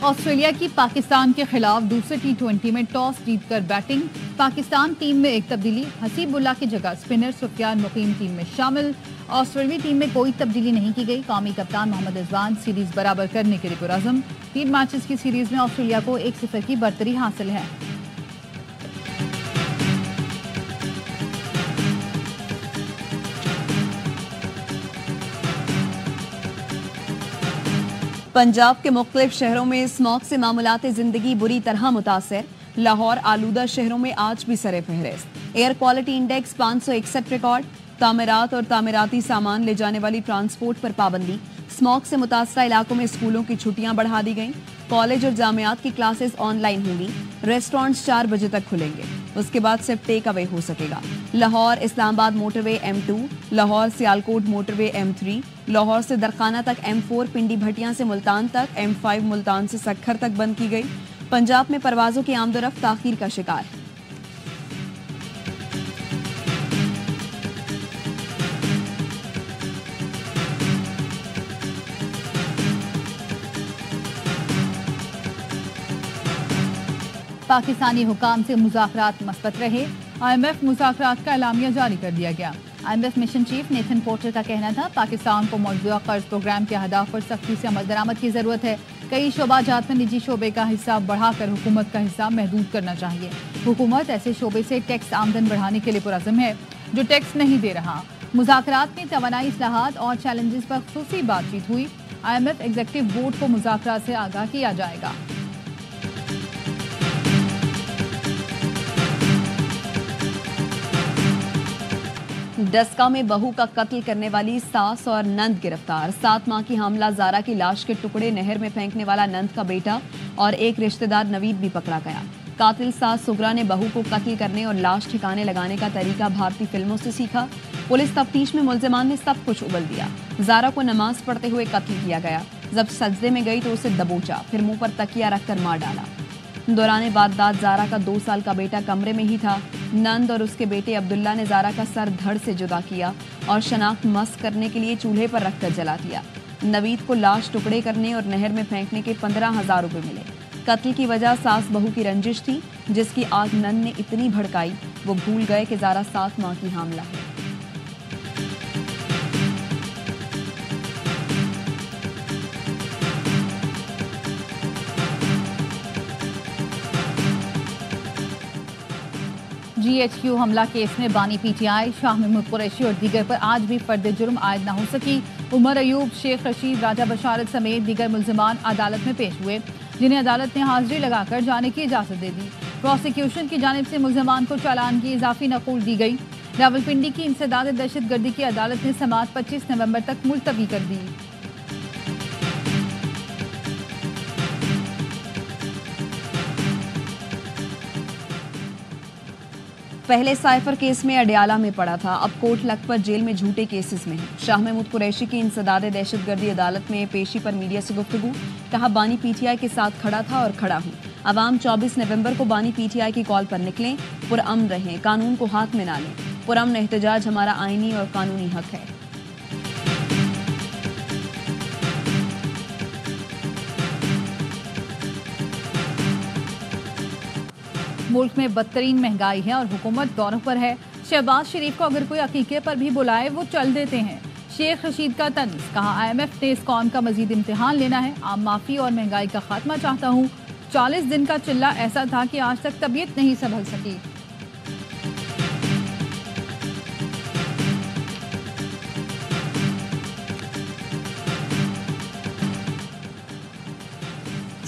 Australia की पाकिस्तान के खिलाफ दूसरे T20 में टॉस जीतकर बैटिंग। पाकिस्तान टीम में एक तब्दीली, हसीबुल्ला की जगह स्पिनर सुफियान मुकीम टीम में शामिल। ऑस्ट्रेलियावी टीम में कोई तब्दीली नहीं की गई। कौमी कप्तान मोहम्मद रिजवान सीरीज बराबर करने के लिए पुरअज़्म। 3 मैचेस की सीरीज में ऑस्ट्रेलिया को 1-0 की बरतरी हासिल है। पंजाब के मुख्तलिफ शहरों में स्मॉग से मामूलात जिंदगी बुरी तरह मुतासर। लाहौर आलूदा शहरों में आज भी सरे फहरिस्त। Air quality index 561 record. तामीरात और तामीराती सामान ले जाने वाली ट्रांसपोर्ट पर पाबंदी। स्मॉग से मुतासरा इलाकों में स्कूलों की छुट्टियां बढ़ा दी गईं। कॉलेज और जामियात की क्लासेस ऑनलाइन होंगी। रेस्टोरेंट्स 4 बजे तक खुलेंगे, उसके बाद सिर्फ टेक अवे हो सकेगा। Lahore Islamabad motorway M2, Lahore Sialkot motorway M3, Lahore से दरखाना तक M4, पिंडी भटियां से मुल्तान तक M5, मुल्तान से सक्खर तक बंद की गई। पंजाब में परवाजों की आमदोरफ्त ताखीर का शिकार। पाकिस्तानी हुकाम से मुज़ाकरात मस्बत रहे। IMF मुज़ाकरात का एलामिया जारी कर दिया गया। IMF mission chief Nathan porter का कहना था, पाकिस्तान को मौजूदा कर्ज प्रोग्राम के अहदाफ पर सख्ती से अमल दरामद की जरूरत है। कई शोबाजात में निजी शोबे का हिस्सा बढ़ाकर हुकूमत का हिस्सा महदूद करना चाहिए। हुकूमत ऐसे शोबे से टैक्स आमदन बढ़ाने के लिए पुरअज़्म है जो टैक्स नहीं दे रहा। मुज़ाकरात में तवानाई इस्लाहात और चैलेंजेस पर खुसूसी बातचीत हुई। IMF एग्जीक्यूटिव बोर्ड को मुज़ाकरात से आगाह किया जाएगा। डस्का में बहू का कत्ल करने वाली सास और नंद गिरफ्तार। 7 माह की हामला जारा की लाश के टुकड़े नहर में फेंकने वाला नंद का बेटा और एक रिश्तेदार नवीद भी पकड़ा गया। कातिल सास सुगरा ने बहू को कत्ल करने और लाश ठिकाने लगाने का तरीका भारतीय फिल्मों से सीखा। पुलिस तफ्तीश में मुल्जिमान ने सब कुछ उगल दिया। जारा को नमाज पढ़ते हुए कत्ल किया गया। जब सजदे में गई तो उसे दबोचा, फिर मुंह पर तकिया रखकर मार डाला। दौरान वारदात जारा का 2 साल का बेटा कमरे में ही था। नंद और उसके बेटे अब्दुल्ला ने जारा का सर धड़ से जुदा किया और शनाख्त मस्क करने के लिए चूल्हे पर रखकर जला दिया। नवीद को लाश टुकड़े करने और नहर में फेंकने के 15,000 रुपए मिले। कत्ल की वजह सास बहू की रंजिश थी, जिसकी आग नंद ने इतनी भड़काई वो भूल गए कि जारा 7 माह की हामला है। GHQ हमला केस में बानी PTI शाह महमूद कुरैशी और दीगर पर आज भी फर्द जुर्म आयद न हो सकी। उमर अयूब, शेख रशीद, राजा बशारत समेत दीगर मुल्जिमान अदालत में पेश हुए, जिन्हें अदालत ने हाजिरी लगाकर जाने की इजाजत दे दी। प्रोसिक्यूशन की जानिब से मुल्जिमान को चालान की इजाफी नकूल दी गई। रावलपिंडी की इंसदाद दहशतगर्दी की अदालत ने समाअत 25 नवंबर तक मुलतवी कर दी। पहले साइफर केस में अडयाला में पड़ा था, अब कोट लखपत जेल में झूठे केसेस में है। शाह महमूद कुरैशी की इंसदाद दहशतगर्दी अदालत में पेशी पर मीडिया से गुफ्तगू। कहा, बानी PTI के साथ खड़ा था और खड़ा हूँ। अवाम 24 नवंबर को बानी PTI की कॉल पर निकलें, पुरअमन रहें, कानून को हाथ में ना लें। पुरअमन एहतजाज हमारा आईनी और कानूनी हक है। मुल्क में बदतरीन महंगाई है और हुकूमत दौरों पर है। शहबाज शरीफ को अगर कोई अकीके पर भी बुलाए वो चल देते हैं। शेख रशीद का तंज। कहा, IMF ने इस कौम का मजीद इम्तिहान लेना है। आम माफी और महंगाई का खात्मा चाहता हूँ। 40 दिन का चिल्ला ऐसा था कि आज तक तबीयत नहीं संभल सकी।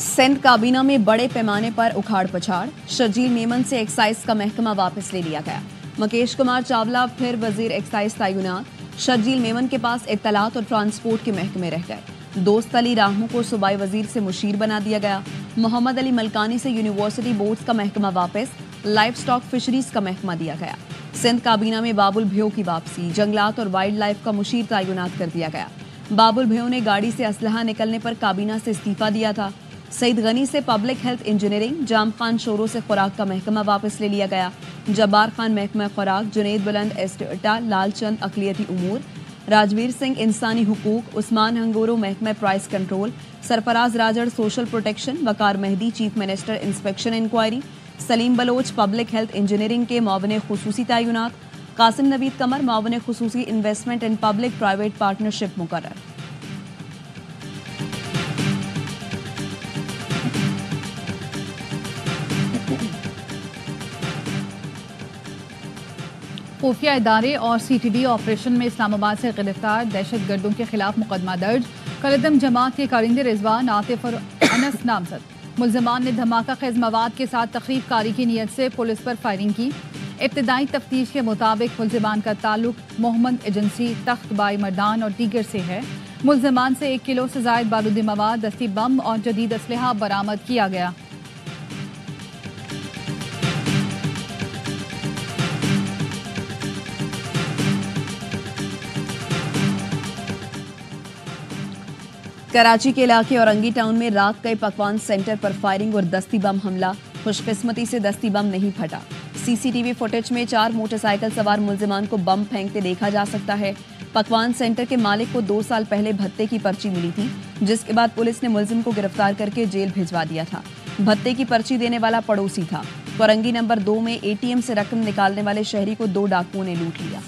सिंध काबीना में बड़े पैमाने पर उखाड़ पछाड़। शजील मेमन से एक्साइज का महकमा वापस ले लिया गया। मुकेश कुमार चावला फिर वजीर एक्साइज तैनात। शजील मेमन के पास इत्तलात और ट्रांसपोर्ट के महकमे रह गए। दोस्त अली राहमू को सूबाई वजीर से मुशीर बना दिया गया। मोहम्मद अली मलकानी से यूनिवर्सिटी बोर्ड्स का महकमा वापस। लाइफ स्टॉक फिशरीज का महकमा दिया गया। सिंध काबीना में बाबुल भयो की वापसी। जंगलात और वाइल्ड लाइफ का मुशीर तैनात कर दिया गया। बाबुल भयो ने गाड़ी से असलहा निकलने पर काबीना से इस्तीफा दिया था। सईद गनी से पब्लिक हेल्थ इंजीनियरिंग। जाम खान शोरों से खुराक का महकमा वापस ले लिया गया। जब्बार खान महकमा खुराक। जुनेद बुलंद एस्टेटा। लालचंद अकलियती उमूर। राजवीर सिंह इंसानी हुकूक, उस्मान हंगोरो महकमा price control, Sarfaraz Rajar social protection, Waqar Mehdi chief minister inspection inquiry, Saleem Baloch public health engineering के मावन खुसूसी तैयुनात, कासिम नवीद कमर मावन खुसूसी investment and public private partnership मुकर्रर। खुफिया इदारे और CTD ऑपरेशन में इस्लामाबाद से गिरफ्तार दहशत गर्दों के खिलाफ मुकदमा दर्ज। कलदम जमात के कारिंदे रिजवान, आतिफ और अनस नामजद। मुल्जिमान ने धमाका खेज मवाद के साथ तखरीब कारी की नीयत से पुलिस पर फायरिंग की। इब्तदाई तफ्तीश के मुताबिक मुल्जिमान का ताल्लुक मोहम्मद एजेंसी, तख्त बाई मर्दान और दीगर से है। मुल्जिमान से 1 किलो से जायद बारूदी मवाद, दस्ती बम और जदीद असलहा बरामद किया गया। कराची के इलाके औरंगी टाउन में रात कई पकवान सेंटर पर फायरिंग और दस्ती बम हमला। खुशकिस्मती से दस्ती बम नहीं फटा। CCTV फुटेज में 4 मोटरसाइकिल सवार मुल्जिमान को बम फेंकते देखा जा सकता है। पकवान सेंटर के मालिक को 2 साल पहले भत्ते की पर्ची मिली थी, जिसके बाद पुलिस ने मुल्जिम को गिरफ्तार करके जेल भिजवा दिया था। भत्ते की पर्ची देने वाला पड़ोसी था। औरंगी नंबर 2 में ATM से रकम निकालने वाले शहरी को 2 डाकुओं ने लूट लिया।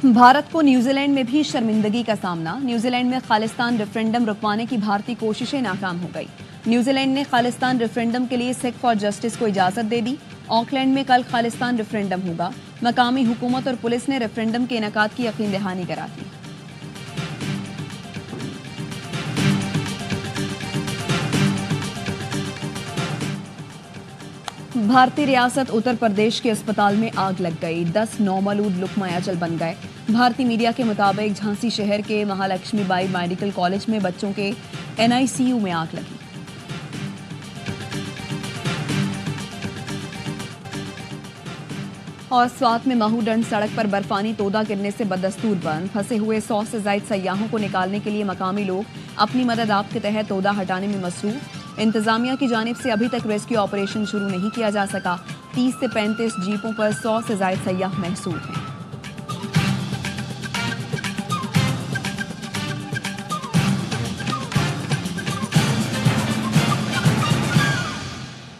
भारत को न्यूजीलैंड में भी शर्मिंदगी का सामना। न्यूजीलैंड में खालिस्तान रेफरेंडम रुकवाने की भारतीय कोशिशें नाकाम हो गई। न्यूजीलैंड ने खालिस्तान रेफरेंडम के लिए सिख फॉर जस्टिस को इजाजत दे दी। ऑकलैंड में कल खालिस्तान रेफरेंडम होगा। मकामी हुकूमत और पुलिस ने रेफरेंडम के इनेकाद की यकीन दहानी करा दी। भारतीय रियासत उत्तर प्रदेश के अस्पताल में आग लग गई। 10 नौमलूद लुकमा अजल बन गए। भारतीय मीडिया के मुताबिक झांसी शहर के महालक्ष्मी बाई मेडिकल कॉलेज में बच्चों के NICU में आग लगी। और स्वात में महूडंड सड़क पर बर्फानी तोदा गिरने से बदस्तूर बंद। फंसे हुए 100 से ज्यादा सयाहों को निकालने के लिए मकामी लोग अपनी मदद आप के तहत तोदा हटाने में मसरूफ। इंतजामिया की जानिब से अभी तक रेस्क्यू ऑपरेशन शुरू नहीं किया जा सका। 30 से 35 जीपों पर 100 से ज्यादा सयाह महसूस हैं।